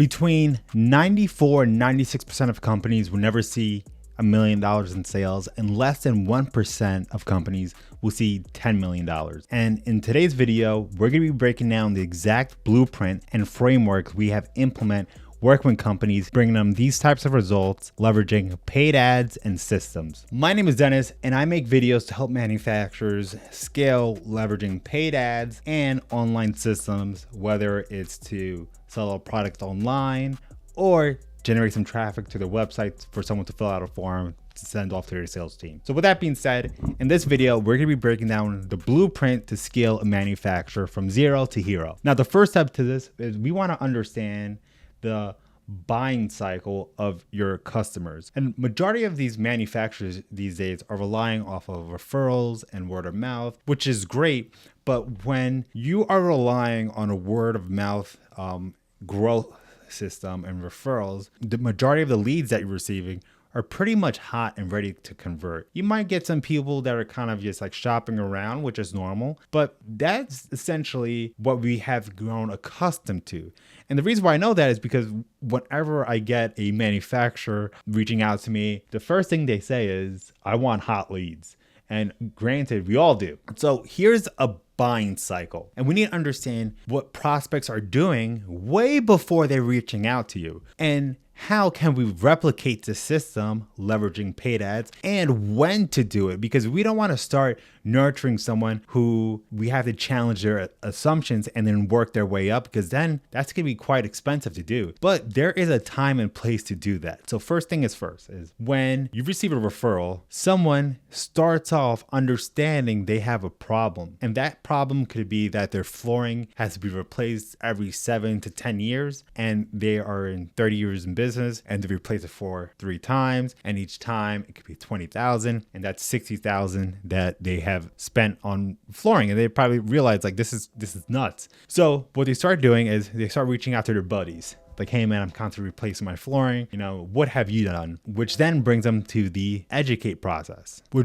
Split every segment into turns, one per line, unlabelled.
Between 94 and 96% of companies will never see $1 million in sales, and less than 1% of companies will see $10 million. And in today's video, we're going to be breaking down the exact blueprint and framework we have implement working with companies, bringing them these types of results, leveraging paid ads and systems. My name is Dennis, and I make videos to help manufacturers scale leveraging paid ads and online systems, whether it's to sell a product online or generate some traffic to their website for someone to fill out a form to send off to their sales team. So with that being said, in this video, we're gonna be breaking down the blueprint to scale a manufacturer from zero to hero. Now, the first step to this is we wanna understand the buying cycle of your customers. And majority of these manufacturers these days are relying off of referrals and word of mouth, which is great. But when you are relying on a word of mouth growth system and referrals, the majority of the leads that you're receiving are pretty much hot and ready to convert. You might get some people that are kind of just like shopping around, which is normal, but that's essentially what we have grown accustomed to. And the reason why I know that is because whenever I get a manufacturer reaching out to me, the first thing they say is, I want hot leads. And granted, we all do. So here's a buying cycle. And we need to understand what prospects are doing way before they're reaching out to you. And how can we replicate the system leveraging paid ads, and when to do it? Because we don't want to start nurturing someone who we have to challenge their assumptions and then work their way up, because then that's going to be quite expensive to do. But there is a time and place to do that. So first thing is first is when you receive a referral, someone starts off understanding they have a problem. And that problem could be that their flooring has to be replaced every 7 to 10 years, and they are in 30 years in business and they replace it 3 times, and each time it could be 20,000, and that's 60,000 that they have spent on flooring, and they probably realize like this is nuts. So what they start doing is they start reaching out to their buddies. Like, hey man, I'm constantly replacing my flooring. What have you done? Which then brings them to the educate process. So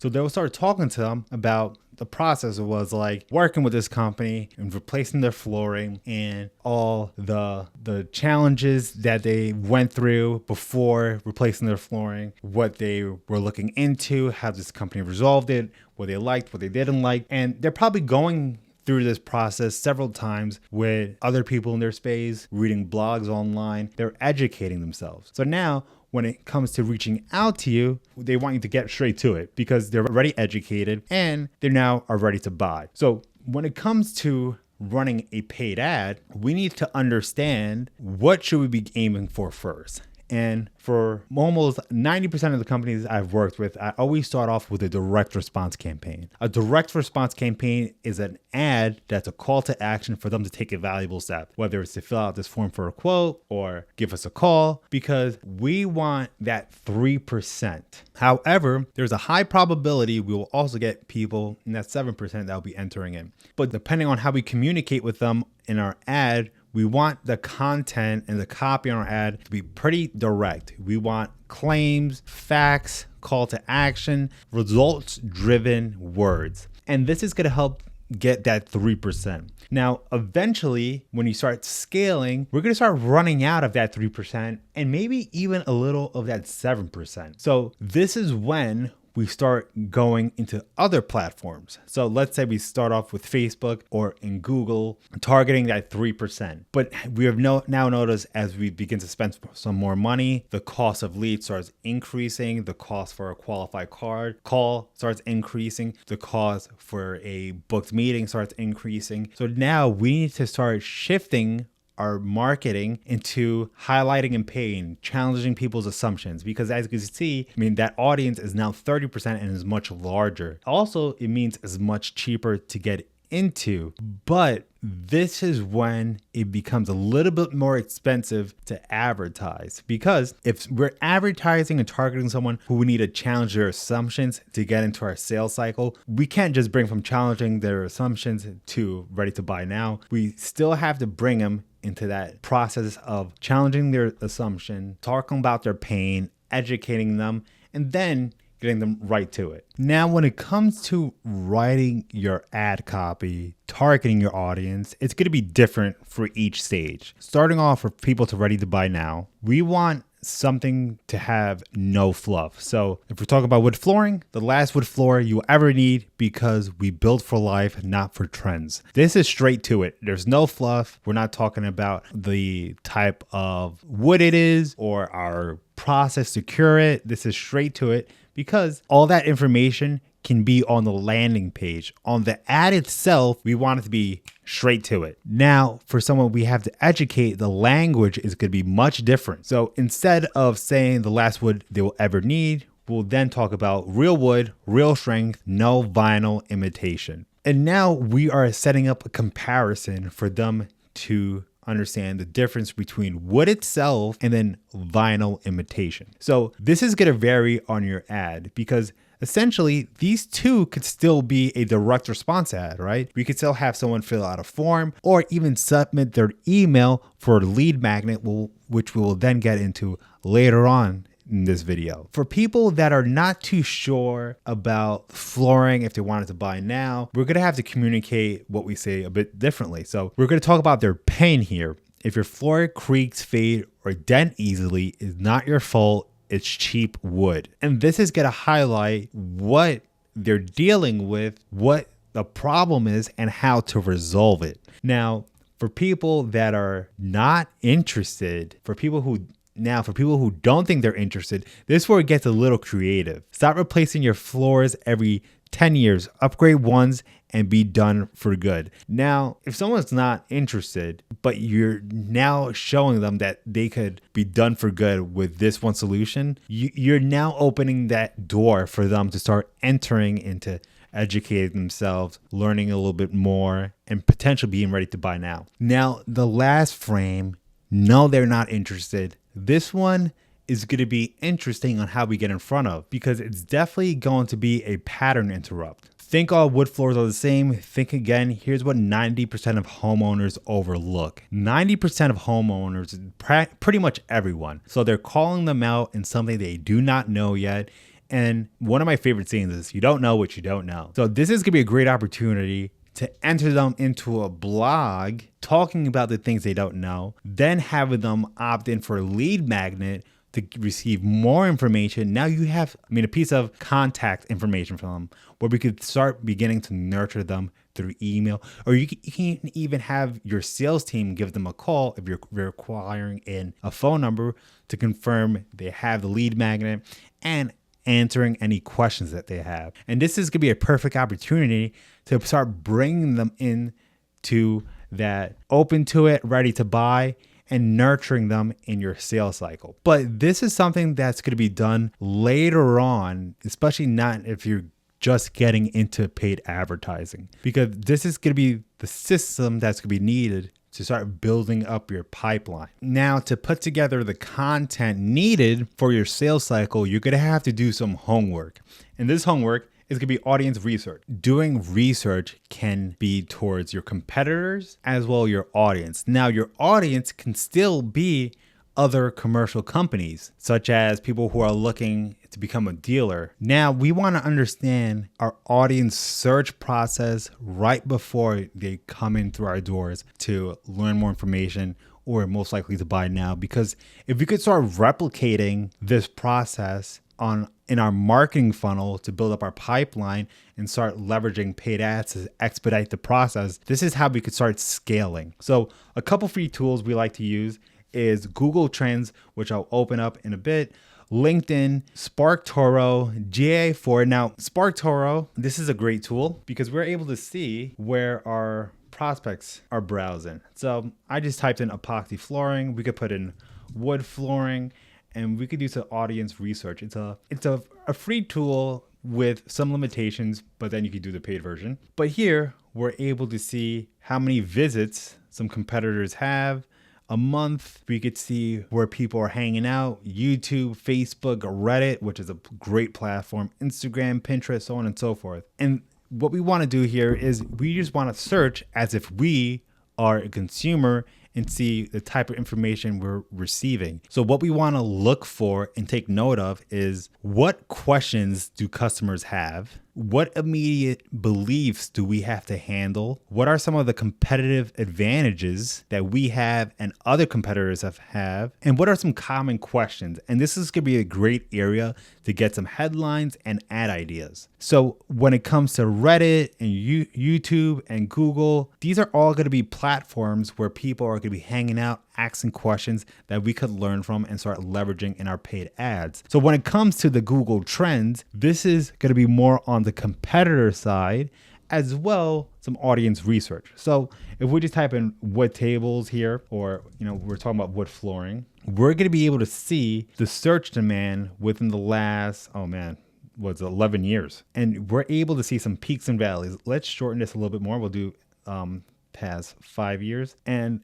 they'll start talking to them about the process was like working with this company and replacing their flooring and all the challenges that they went through before replacing their flooring, what they were looking into, how this company resolved it, what they liked, what they didn't like. And they're probably going through this process several times with other people in their space, reading blogs online. They're educating themselves. So now when it comes to reaching out to you, they want you to get straight to it because they're already educated and they now are ready to buy. So when it comes to running a paid ad, we need to understand what should we be aiming for first. And for almost 90% of the companies I've worked with, I always start off with a direct response campaign. A direct response campaign is an ad that's a call to action for them to take a valuable step, whether it's to fill out this form for a quote or give us a call, because we want that 3%. However, there's a high probability we will also get people in that 7% that will be entering in. But depending on how we communicate with them in our ad, we want the content and the copy on our ad to be pretty direct. We want claims, facts, call to action, results-driven words. And this is going to help get that 3%. Now, eventually, when you start scaling, we're going to start running out of that 3% and maybe even a little of that 7%. So this is when we start going into other platforms. So let's say we start off with Facebook or in Google, targeting that 3%. But we have now noticed as we begin to spend some more money, the cost of leads starts increasing, the cost for a qualified call starts increasing, the cost for a booked meeting starts increasing. So now we need to start shifting our marketing into highlighting and paying, challenging people's assumptions. Because as you can see, that audience is now 30% and is much larger. Also, it means it's much cheaper to get into, but this is when it becomes a little bit more expensive to advertise, because if we're advertising and targeting someone who we need to challenge their assumptions to get into our sales cycle, we can't just bring from challenging their assumptions to ready to buy now. We still have to bring them into that process of challenging their assumption, talking about their pain, educating them, and then getting them right to it. Now, when it comes to writing your ad copy, targeting your audience, it's going to be different for each stage. Starting off for people to ready to buy now, we want something to have no fluff. So if we're talking about wood flooring, the last wood floor you ever need, because we build for life, not for trends. This is straight to it. There's no fluff. We're not talking about the type of wood it is or our process to cure it. This is straight to it, because all that information can be on the landing page. On the ad itself, we want it to be straight to it. Now, for someone we have to educate, the language is going to be much different. So instead of saying the last wood they will ever need, we'll then talk about real wood, real strength, no vinyl imitation. And now we are setting up a comparison for them to understand the difference between wood itself and then vinyl imitation. So this is going to vary on your ad, because essentially these two could still be a direct response ad, right? We could still have someone fill out a form or even submit their email for a lead magnet, which we will then get into later on in this video. For people that are not too sure about flooring, if they wanted to buy now, we're going to have to communicate what we say a bit differently. So we're going to talk about their pain here. If your floor creaks, fade, or dent easily, it's not your fault. It's cheap wood. And this is going to highlight what they're dealing with, what the problem is, and how to resolve it. Now, for people that are not interested, for people who don't think they're interested, this is where it gets a little creative. Stop replacing your floors every 10 years, upgrade once, and be done for good. Now, if someone's not interested, but you're now showing them that they could be done for good with this one solution, you're now opening that door for them to start entering into educating themselves, learning a little bit more, and potentially being ready to buy now. Now, the last frame, no, they're not interested. This one is going to be interesting on how we get in front of, because it's definitely going to be a pattern interrupt. Think all wood floors are the same. Think again. Here's what 90% of homeowners overlook. 90% of homeowners, pretty much everyone. So they're calling them out in something they do not know yet. And one of my favorite sayings is, you don't know what you don't know. So this is going to be a great opportunity to enter them into a blog talking about the things they don't know, then having them opt in for a lead magnet to receive more information. Now you have, a piece of contact information from them, where we could start beginning to nurture them through email, or you can even have your sales team give them a call if you're requiring in a phone number to confirm they have the lead magnet and answering any questions that they have. And this is going to be a perfect opportunity to start bringing them in to that open to it, ready to buy, and nurturing them in your sales cycle. But this is something that's going to be done later on, especially not if you're just getting into paid advertising, because this is going to be the system that's going to be needed to start building up your pipeline. Now, to put together the content needed for your sales cycle, you're going to have to do some homework. And this homework is going to be audience research. Doing research can be towards your competitors as well as your audience. Now, your audience can still be other commercial companies, such as people who are looking to become a dealer. Now, we want to understand our audience search process right before they come in through our doors to learn more information, or most likely to buy now. Because if we could start replicating this process in our marketing funnel to build up our pipeline and start leveraging paid ads to expedite the process, this is how we could start scaling. So a couple free tools we like to use is Google Trends, which I'll open up in a bit, LinkedIn, SparkToro, GA4. Now, SparkToro, this is a great tool because we're able to see where our prospects are browsing. So I just typed in epoxy flooring. We could put in wood flooring, and we could do some audience research. It's a free tool with some limitations, but then you could do the paid version. But here we're able to see how many visits some competitors have a month. We could see where people are hanging out: YouTube, Facebook, Reddit, which is a great platform, Instagram, Pinterest, so on and so forth. And what we want to do here is we just want to search as if we are a consumer and see the type of information we're receiving. So what we want to look for and take note of is, what questions do customers have? What immediate beliefs do we have to handle? What are some of the competitive advantages that we have and other competitors have? And what are some common questions? And this is going to be a great area to get some headlines and ad ideas. So when it comes to Reddit and YouTube and Google, these are all going to be platforms where people are going to be hanging out, asking questions that we could learn from and start leveraging in our paid ads. So when it comes to the Google Trends, this is going to be more on the competitor side, as well some audience research. So if we just type in wood tables here, or we're talking about wood flooring, we're going to be able to see the search demand within the last 11 years, and we're able to see some peaks and valleys. Let's shorten this a little bit more. We'll do past 5 years, and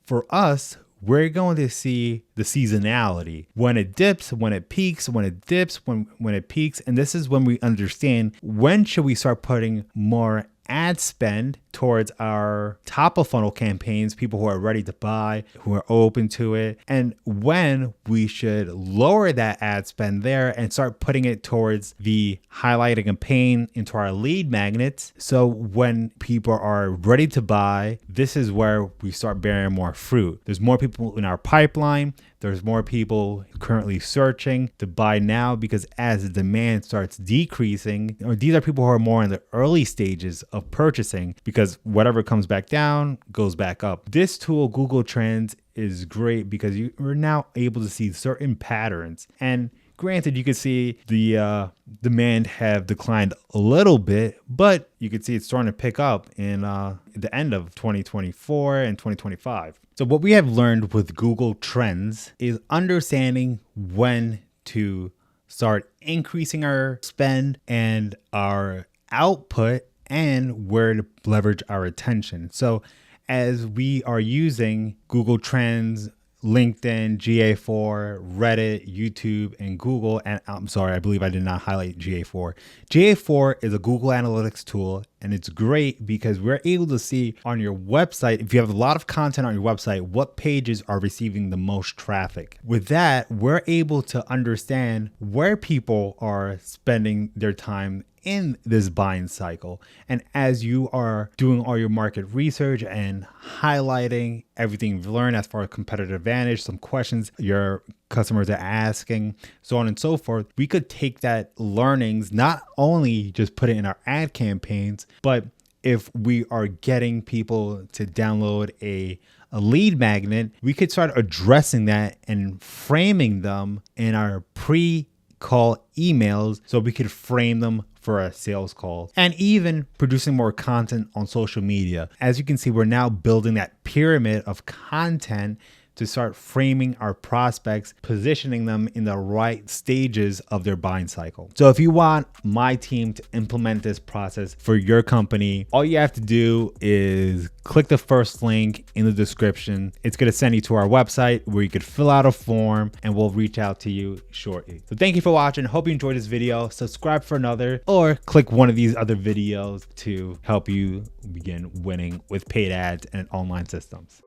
for us, we're going to see the seasonality, when it dips, when it peaks, when it dips, when it peaks. And this is when we understand, when should we start putting more ad spend towards our top of funnel campaigns, people who are ready to buy, who are open to it, and when we should lower that ad spend there and start putting it towards the highlighting a pain into our lead magnets. So when people are ready to buy, this is where we start bearing more fruit. There's more people in our pipeline. There's more people currently searching to buy now, because as the demand starts decreasing, or these are people who are more in the early stages of purchasing, because whatever comes back down goes back up. This tool, Google Trends, is great because you're now able to see certain patterns. And granted, you can see the demand have declined a little bit, but you can see it's starting to pick up in the end of 2024 and 2025. So what we have learned with Google Trends is understanding when to start increasing our spend and our output, and where to leverage our attention. So as we are using Google Trends, LinkedIn, GA4, Reddit, YouTube, and Google. And I'm sorry, I believe I did not highlight GA4. GA4 is a Google Analytics tool, and it's great because we're able to see on your website, if you have a lot of content on your website, what pages are receiving the most traffic. With that, we're able to understand where people are spending their time in this buying cycle. And as you are doing all your market research and highlighting everything you've learned as far as competitive advantage, some questions your customers are asking, so on and so forth, we could take that learnings, not only just put it in our ad campaigns, but if we are getting people to download a lead magnet, we could start addressing that and framing them in our pre-call emails, so we could frame them for a sales call, and even producing more content on social media. As you can see, we're now building that pyramid of content to start framing our prospects, positioning them in the right stages of their buying cycle. So if you want my team to implement this process for your company, all you have to do is click the first link in the description. It's going to send you to our website where you could fill out a form, and we'll reach out to you shortly. So thank you for watching. Hope you enjoyed this video. Subscribe for another, or click one of these other videos to help you begin winning with paid ads and online systems.